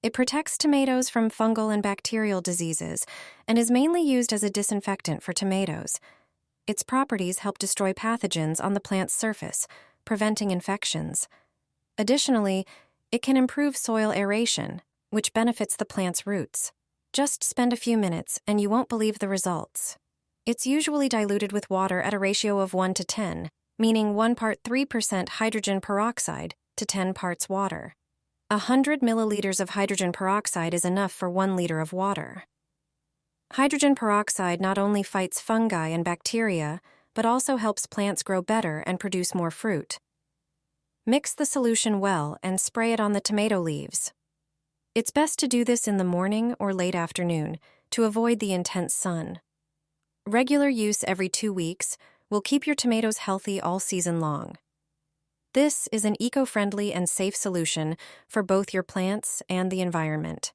It protects tomatoes from fungal and bacterial diseases and is mainly used as a disinfectant for tomatoes. Its properties help destroy pathogens on the plant's surface, preventing infections. Additionally, it can improve soil aeration, which benefits the plant's roots. Just spend a few minutes and you won't believe the results. It's usually diluted with water at a ratio of 1 to 10, meaning 1 part 3% hydrogen peroxide to 10 parts water. 100 milliliters of hydrogen peroxide is enough for 1 liter of water. Hydrogen peroxide not only fights fungi and bacteria, but also helps plants grow better and produce more fruit. Mix the solution well and spray it on the tomato leaves. It's best to do this in the morning or late afternoon to avoid the intense sun. Regular use every 2 weeks will keep your tomatoes healthy all season long. This is an eco-friendly and safe solution for both your plants and the environment.